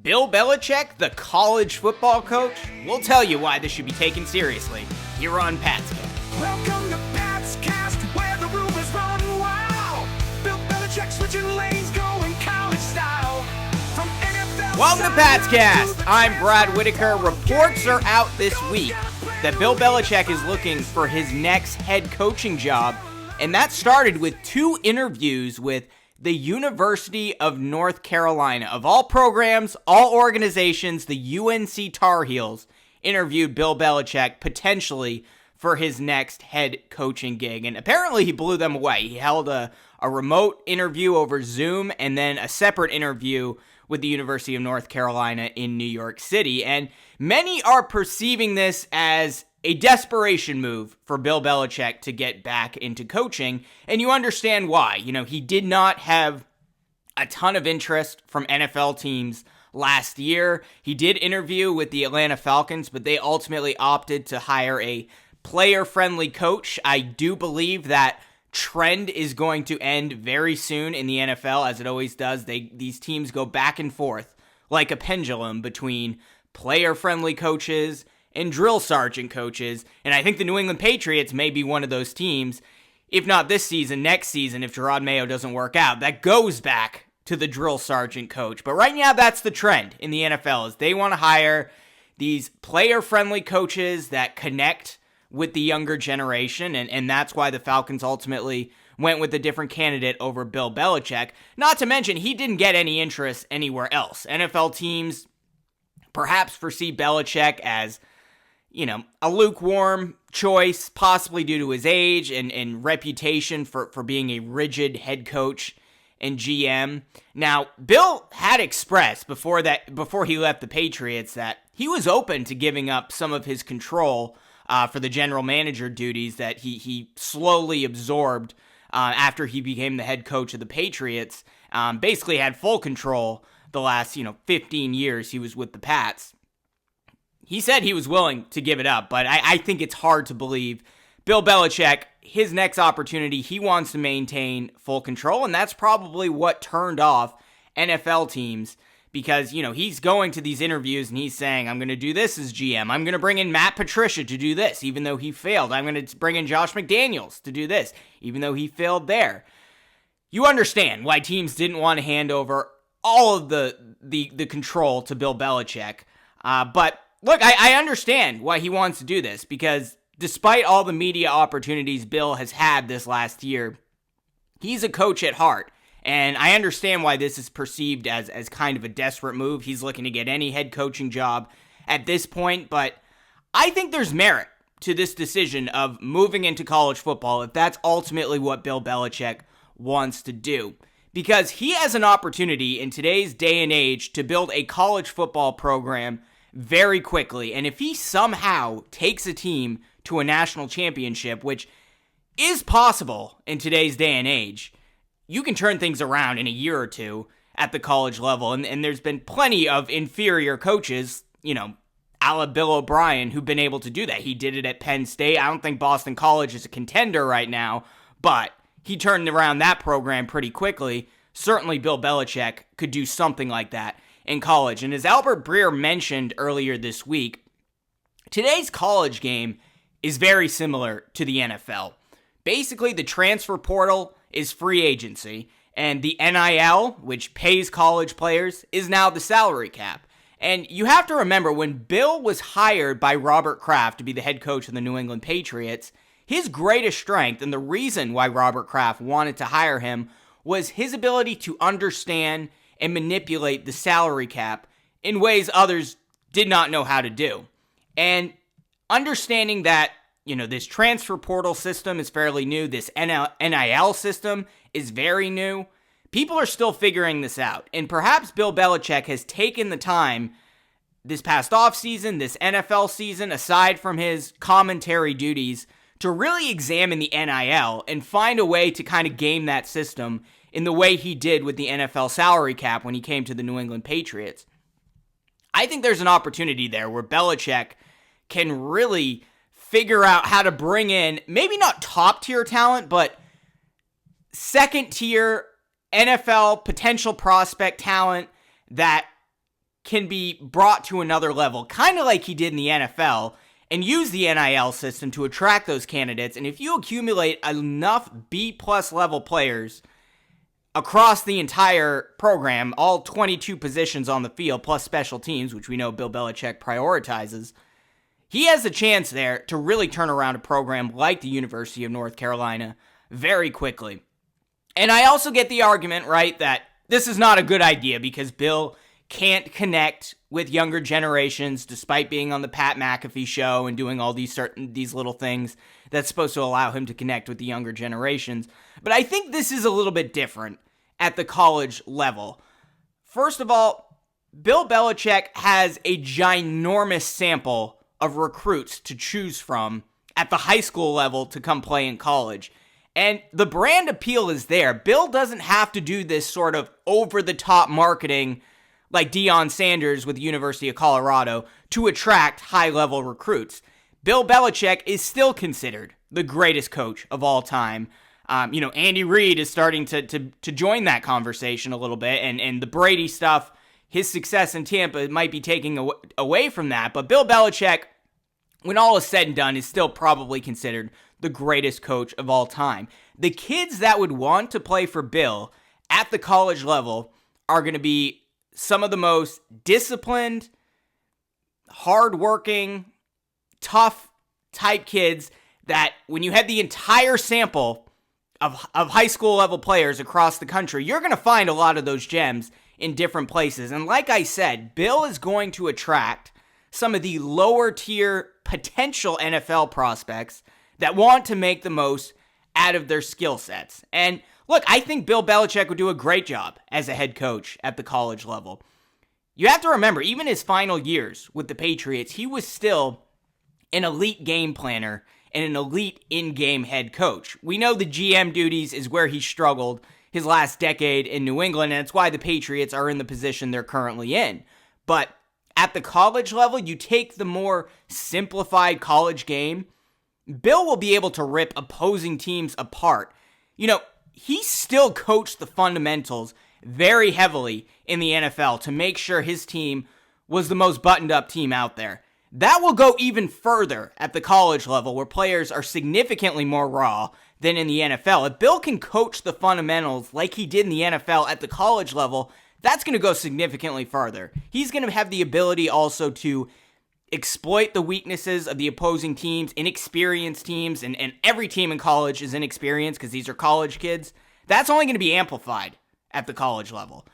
Bill Belichick, the college football coach? We'll tell you why this should be taken seriously here on Pat's Cast. Welcome to Pat's Cast, where the rumors run wild. Bill Belichick switching lanes, going college style. From NFL Welcome to Pat's Cast. I'm Brad Whitaker. Reports are out this week that Bill Belichick is looking for his next head coaching job, and that started with 2 interviews with the University of North Carolina. Of all programs, all organizations, the UNC Tar Heels interviewed Bill Belichick potentially for his next head coaching gig. And apparently he blew them away. He held a remote interview over Zoom and then a separate interview with the University of North Carolina in New York City. And many are perceiving this as a desperation move for Bill Belichick to get back into coaching, and you understand why. You know, he did not have a ton of interest from NFL teams last year. He did interview with the Atlanta Falcons, but they ultimately opted to hire a player-friendly coach. I do believe that trend is going to end very soon in the NFL, as it always does. These teams go back and forth like a pendulum between player-friendly coaches and drill sergeant coaches, and I think the New England Patriots may be one of those teams, if not this season, next season, if Gerard Mayo doesn't work out, that goes back to the drill sergeant coach. But right now, that's the trend in the NFL, is they want to hire these player-friendly coaches that connect with the younger generation, and that's why the Falcons ultimately went with a different candidate over Bill Belichick. Not to mention, he didn't get any interest anywhere else. NFL teams perhaps foresee Belichick as, you know, a lukewarm choice, possibly due to his age and reputation for being a rigid head coach and GM. Now, Bill had expressed before he left the Patriots that he was open to giving up some of his control for the general manager duties that he slowly absorbed after he became the head coach of the Patriots. Basically had full control the last 15 years he was with the Pats. He said he was willing to give it up, but I think it's hard to believe. Bill Belichick, his next opportunity, he wants to maintain full control, and that's probably what turned off NFL teams, because, he's going to these interviews and he's saying, I'm going to do this as GM. I'm going to bring in Matt Patricia to do this, even though he failed. I'm going to bring in Josh McDaniels to do this, even though he failed there. You understand why teams didn't want to hand over all of the control to Bill Belichick, but look, I understand why he wants to do this, because despite all the media opportunities Bill has had this last year, he's a coach at heart, and I understand why this is perceived as kind of a desperate move. He's looking to get any head coaching job at this point, but I think there's merit to this decision of moving into college football if that's ultimately what Bill Belichick wants to do, because he has an opportunity in today's day and age to build a college football program very quickly. And if he somehow takes a team to a national championship, which is possible in today's day and age, you can turn things around in a year or two at the college level. And there's been plenty of inferior coaches, a la Bill O'Brien, who've been able to do that. He did it at Penn State. I don't think Boston College is a contender right now, but he turned around that program pretty quickly. Certainly Bill Belichick could do something like that in college. And as Albert Breer mentioned earlier this week, today's college game is very similar to the NFL. Basically, the transfer portal is free agency, and the NIL, which pays college players, is now the salary cap. And you have to remember, when Bill was hired by Robert Kraft to be the head coach of the New England Patriots, his greatest strength, and the reason why Robert Kraft wanted to hire him, was his ability to understand and manipulate the salary cap in ways others did not know how to do. And understanding that, this transfer portal system is fairly new, this NIL system is very new, people are still figuring this out. And perhaps Bill Belichick has taken the time this past offseason, this NFL season, aside from his commentary duties, to really examine the NIL and find a way to kind of game that system in the way he did with the NFL salary cap when he came to the New England Patriots. I think there's an opportunity there where Belichick can really figure out how to bring in, maybe not top-tier talent, but second-tier NFL potential prospect talent that can be brought to another level, kind of like he did in the NFL, and use the NIL system to attract those candidates. And if you accumulate enough B-plus level players across the entire program, all 22 positions on the field, plus special teams, which we know Bill Belichick prioritizes, he has a chance there to really turn around a program like the University of North Carolina very quickly. And I also get the argument, right, that this is not a good idea because Bill can't connect with younger generations despite being on the Pat McAfee show and doing all these little things that's supposed to allow him to connect with the younger generations. But I think this is a little bit different at the college level. First of all, Bill Belichick has a ginormous sample of recruits to choose from at the high school level to come play in college. And the brand appeal is there. Bill doesn't have to do this sort of over-the-top marketing like Deion Sanders with the University of Colorado to attract high-level recruits. Bill Belichick is still considered the greatest coach of all time. Andy Reid is starting to join that conversation a little bit, and the Brady stuff, his success in Tampa might be taking away from that. But Bill Belichick, when all is said and done, is still probably considered the greatest coach of all time. The kids that would want to play for Bill at the college level are going to be some of the most disciplined, hardworking, tough type kids that when you have the entire sample of high school level players across the country, you're going to find a lot of those gems in different places. And like I said, Bill is going to attract some of the lower tier potential NFL prospects that want to make the most out of their skill sets. And look, I think Bill Belichick would do a great job as a head coach at the college level. You have to remember, even his final years with the Patriots, he was still an elite game planner and an elite in-game head coach. We know the GM duties is where he struggled his last decade in New England, and it's why the Patriots are in the position they're currently in. But at the college level, you take the more simplified college game, Bill will be able to rip opposing teams apart. He still coached the fundamentals very heavily in the NFL to make sure his team was the most buttoned-up team out there. That will go even further at the college level where players are significantly more raw than in the NFL. If Bill can coach the fundamentals like he did in the NFL at the college level, that's going to go significantly farther. He's going to have the ability also to exploit the weaknesses of the opposing teams, inexperienced teams, and every team in college is inexperienced because these are college kids. That's only going to be amplified at the college level.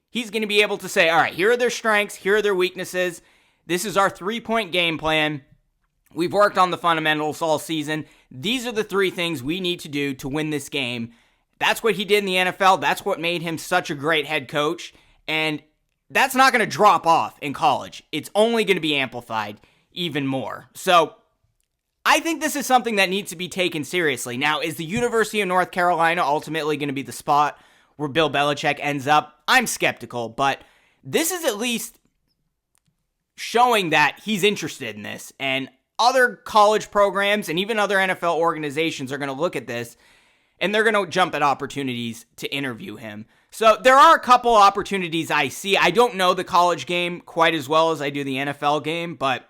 He's going to be able to say, all right, here are their strengths, here are their weaknesses. This is our 3-point game plan. We've worked on the fundamentals all season. These are the 3 things we need to do to win this game. That's what he did in the NFL. That's what made him such a great head coach. And that's not going to drop off in college. It's only going to be amplified even more. So I think this is something that needs to be taken seriously. Now, is the University of North Carolina ultimately going to be the spot where Bill Belichick ends up? I'm skeptical, but this is at least showing that he's interested in this. And other college programs and even other NFL organizations are going to look at this and they're going to jump at opportunities to interview him. So there are a couple opportunities I see. I don't know the college game quite as well as I do the NFL game, but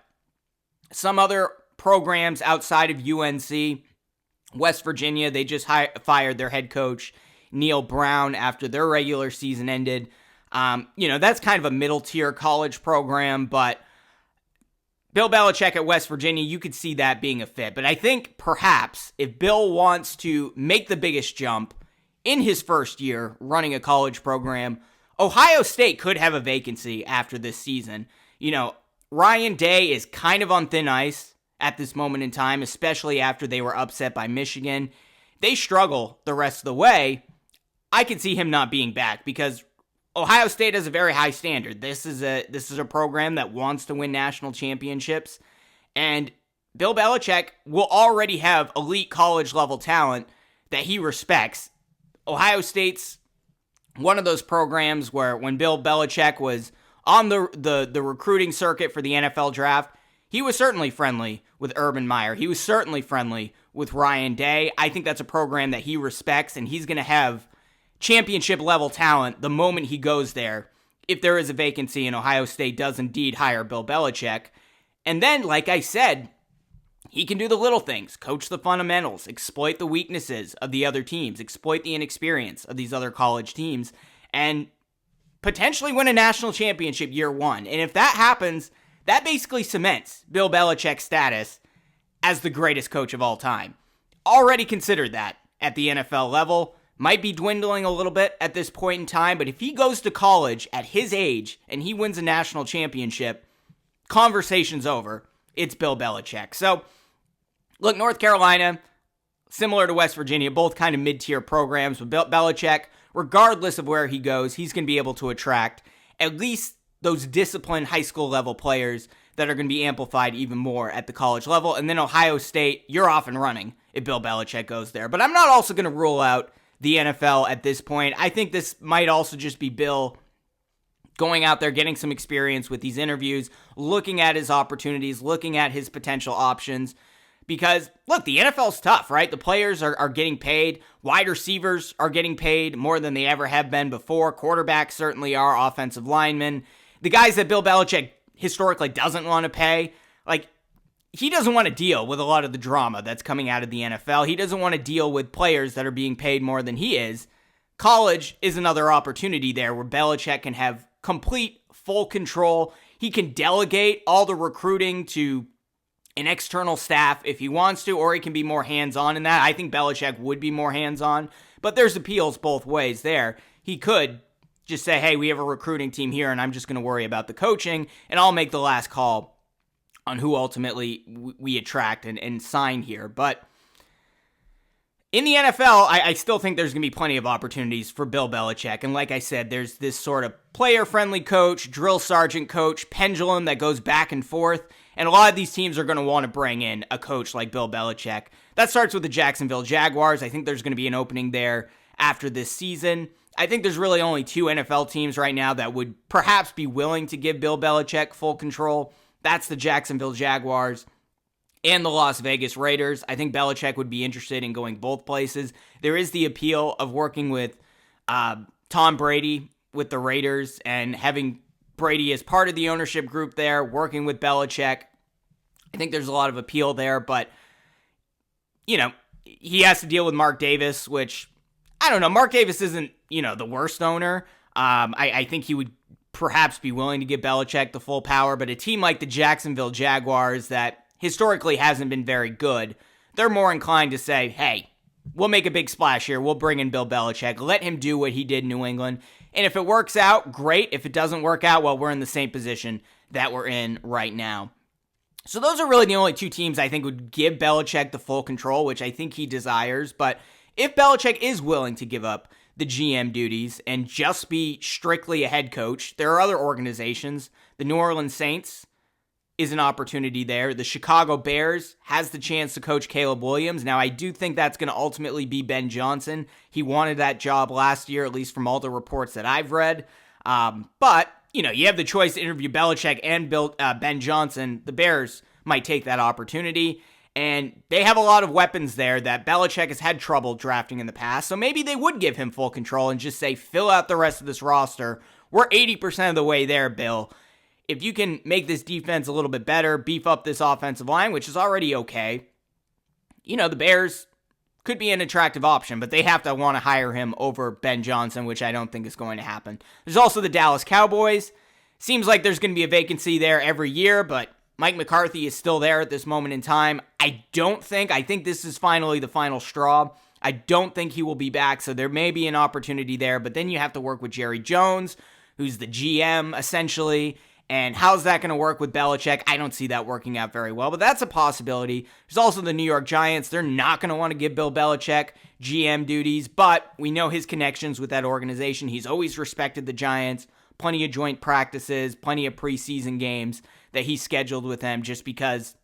some other programs outside of UNC, West Virginia, they just fired their head coach, Neil Brown, after their regular season ended. That's kind of a middle-tier college program, but Bill Belichick at West Virginia, you could see that being a fit. But I think perhaps if Bill wants to make the biggest jump in his first year running a college program, Ohio State could have a vacancy after this season. Ryan Day is kind of on thin ice at this moment in time, especially after they were upset by Michigan. They struggle the rest of the way. I could see him not being back because Ohio State has a very high standard. This is a program that wants to win national championships, and Bill Belichick will already have elite college level talent that he respects. Ohio State's one of those programs where when Bill Belichick was on the recruiting circuit for the NFL draft, he was certainly friendly with Urban Meyer. He was certainly friendly with Ryan Day. I think that's a program that he respects, and he's going to have championship level talent the moment he goes there if there is a vacancy and Ohio State does indeed hire Bill Belichick. And then, like I said, he can do the little things, coach the fundamentals, exploit the weaknesses of the other teams, exploit the inexperience of these other college teams, and potentially win a national championship year one. And if that happens, that basically cements Bill Belichick's status as the greatest coach of all time. Already considered that at the NFL level. Might be dwindling a little bit at this point in time, but if he goes to college at his age and he wins a national championship, conversation's over. It's Bill Belichick. So, look, North Carolina, similar to West Virginia, both kind of mid-tier programs, but Belichick, regardless of where he goes, he's going to be able to attract at least those disciplined high school level players that are going to be amplified even more at the college level. And then Ohio State, you're off and running if Bill Belichick goes there. But I'm not also going to rule out the NFL at this point. I think this might also just be Bill going out there, getting some experience with these interviews, looking at his opportunities, looking at his potential options. Because, look, the NFL's tough, right? The players are getting paid. Wide receivers are getting paid more than they ever have been before. Quarterbacks certainly are, offensive linemen. The guys that Bill Belichick historically doesn't want to pay, like, he doesn't want to deal with a lot of the drama that's coming out of the NFL. He doesn't want to deal with players that are being paid more than he is. College is another opportunity there where Belichick can have complete, full control. He can delegate all the recruiting to an external staff if he wants to, or he can be more hands-on in that. I think Belichick would be more hands-on, but there's appeals both ways there. He could just say, hey, we have a recruiting team here, and I'm just going to worry about the coaching, and I'll make the last call on who ultimately we attract and sign here. But in the NFL, I still think there's going to be plenty of opportunities for Bill Belichick. And like I said, there's this sort of player-friendly coach, drill sergeant coach, pendulum that goes back and forth. And a lot of these teams are going to want to bring in a coach like Bill Belichick. That starts with the Jacksonville Jaguars. I think there's going to be an opening there after this season. I think there's really only two NFL teams right now that would perhaps be willing to give Bill Belichick full control. That's the Jacksonville Jaguars and the Las Vegas Raiders. I think Belichick would be interested in going both places. There is the appeal of working with Tom Brady with the Raiders and having Brady as part of the ownership group there, working with Belichick. I think there's a lot of appeal there, but, you know, he has to deal with Mark Davis, which, I don't know, Mark Davis isn't, the worst owner. I think he would perhaps be willing to give Belichick the full power, but a team like the Jacksonville Jaguars that historically hasn't been very good, they're more inclined to say, hey, we'll make a big splash here. We'll bring in Bill Belichick. Let him do what he did in New England. And if it works out, great. If it doesn't work out, well, we're in the same position that we're in right now. So those are really the only two teams I think would give Belichick the full control, which I think he desires. But if Belichick is willing to give up the GM duties and just be strictly a head coach, there are other organizations. The New Orleans Saints is an opportunity there. The Chicago Bears has the chance to coach Caleb Williams. Now, I do think that's going to ultimately be Ben Johnson. He wanted that job last year, at least from all the reports that I've read. But, you have the choice to interview Belichick and Ben Johnson. The Bears might take that opportunity. And they have a lot of weapons there that Belichick has had trouble drafting in the past. So maybe they would give him full control and just say, fill out the rest of this roster. We're 80% of the way there, Bill. If you can make this defense a little bit better, beef up this offensive line, which is already okay, the Bears could be an attractive option, but they have to want to hire him over Ben Johnson, which I don't think is going to happen. There's also the Dallas Cowboys. Seems like there's going to be a vacancy there every year, but Mike McCarthy is still there at this moment in time. I think this is finally the final straw. I don't think he will be back, so there may be an opportunity there, but then you have to work with Jerry Jones, who's the GM, essentially, and how's that going to work with Belichick? I don't see that working out very well, but that's a possibility. There's also the New York Giants. They're not going to want to give Bill Belichick GM duties, but we know his connections with that organization. He's always respected the Giants. Plenty of joint practices, plenty of preseason games that he scheduled with them just because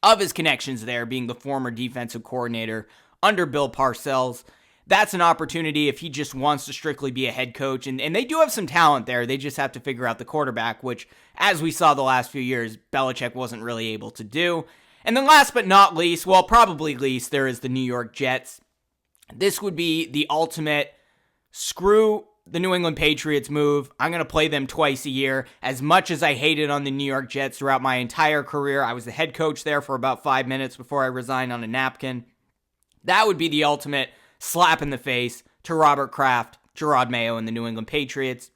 of his connections there, being the former defensive coordinator under Bill Parcells. That's an opportunity if he just wants to strictly be a head coach. And they do have some talent there. They just have to figure out the quarterback, which, as we saw the last few years, Belichick wasn't really able to do. And then last but not least, well, probably least, there is the New York Jets. This would be the ultimate screw the New England Patriots move. I'm going to play them twice a year. As much as I hated on the New York Jets throughout my entire career, I was the head coach there for about 5 minutes before I resigned on a napkin. That would be the ultimate slap in the face to Robert Kraft, Gerard Mayo, and the New England Patriots.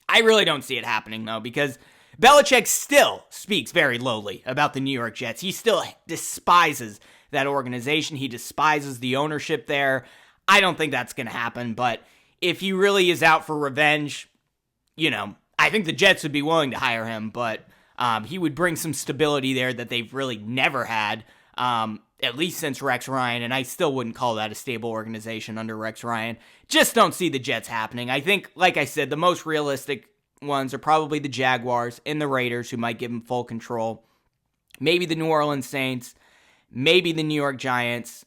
I really don't see it happening, though, because Belichick still speaks very lowly about the New York Jets. He still despises that organization. He despises the ownership there. I don't think that's going to happen, but if he really is out for revenge, I think the Jets would be willing to hire him, but he would bring some stability there that they've really never had, at least since Rex Ryan, and I still wouldn't call that a stable organization under Rex Ryan. Just don't see the Jets happening. I think, like I said, the most realistic ones are probably the Jaguars and the Raiders, who might give him full control. Maybe the New Orleans Saints, maybe the New York Giants,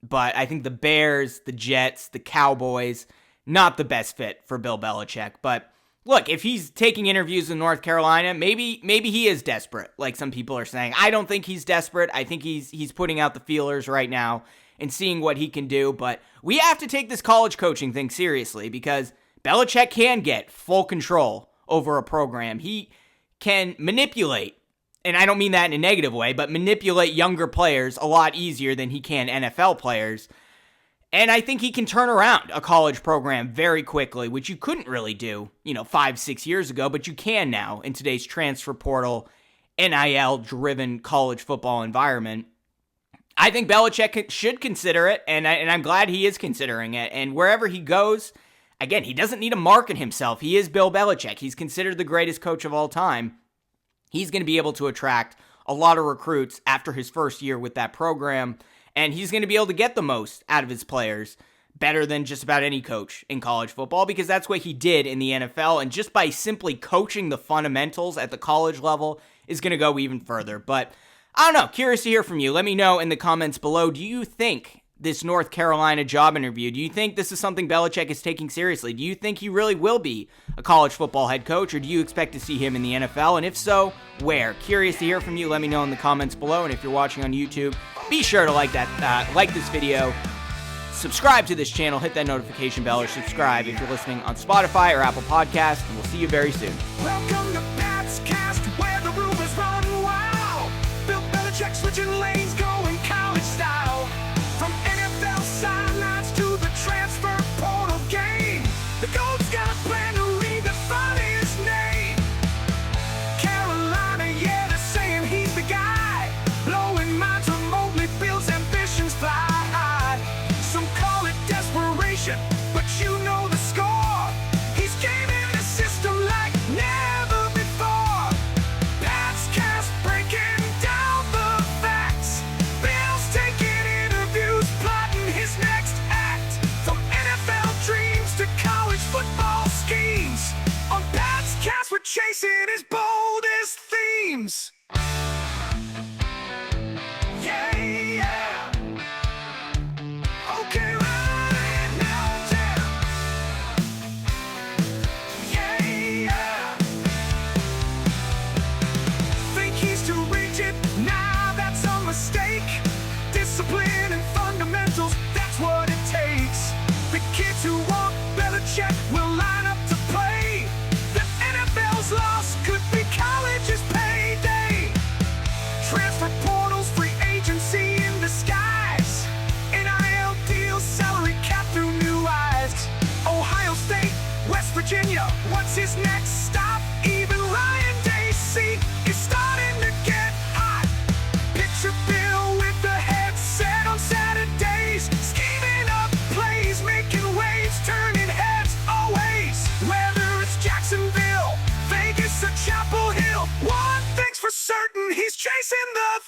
but I think the Bears, the Jets, the Cowboys, not the best fit for Bill Belichick. But look, if he's taking interviews in North Carolina, maybe he is desperate, like some people are saying. I don't think he's desperate. I think he's putting out the feelers right now and seeing what he can do. But we have to take this college coaching thing seriously, because Belichick can get full control over a program. He can manipulate, and I don't mean that in a negative way, but manipulate younger players a lot easier than he can NFL players. And I think he can turn around a college program very quickly, which you couldn't really do, 5-6 years ago, but you can now in today's transfer portal, NIL-driven college football environment. I think Belichick should consider it, and I'm glad he is considering it. And wherever he goes, again, he doesn't need to market himself. He is Bill Belichick. He's considered the greatest coach of all time. He's going to be able to attract a lot of recruits after his first year with that program, and he's going to be able to get the most out of his players, better than just about any coach in college football, because that's what he did in the NFL, and just by simply coaching the fundamentals at the college level is going to go even further. But I don't know, curious to hear from you. Let me know in the comments below, do you think this North Carolina job interview, do you think this is something Belichick is taking seriously? Do you think he really will be a college football head coach, or do you expect to see him in the NFL? And if so, where? Curious to hear from you. Let me know in the comments below. And if you're watching on YouTube, be sure to like this video, subscribe to this channel, hit that notification bell, or subscribe if you're listening on Spotify or Apple Podcasts, and we'll see you very soon. Welcome to Pat's Cast, where the rumors run wild. Bill Belichick switching lanes, going college style. From NFL sidelines to the transfer portal game, the GOAT's got a plan to redefine his name. Carolina, yeah, they're saying he's the guy, blowing minds remotely, Bill's ambitions fly high. Some call it desperation, but you know the score. He's gaming the system like never before. Pat's Cast breaking down the facts. Bill's taking interviews, plotting his next act. From NFL dreams to college football schemes, on Pat's Cast we're chasing his boldest themes. Yeah, yeah. Okay, right now, down. Yeah, yeah. Think he's too rigid? Nah, that's a mistake. Discipline and fundamentals, that's what it takes. The kids who want Belichick will line up to play. The NFL's loss could be college's payday. Transfer portals, free agency in disguise. NIL deals, salary cap through new eyes. Ohio State, West Virginia, what's his next stop? Even Ryan Day's seat is starting to get hot. Picture Bill with the headset on Saturdays, scheming up plays, making waves, turning heads always. Whether it's Jacksonville, Vegas, or Chapel Hill, one thing's for certain, he's chasing the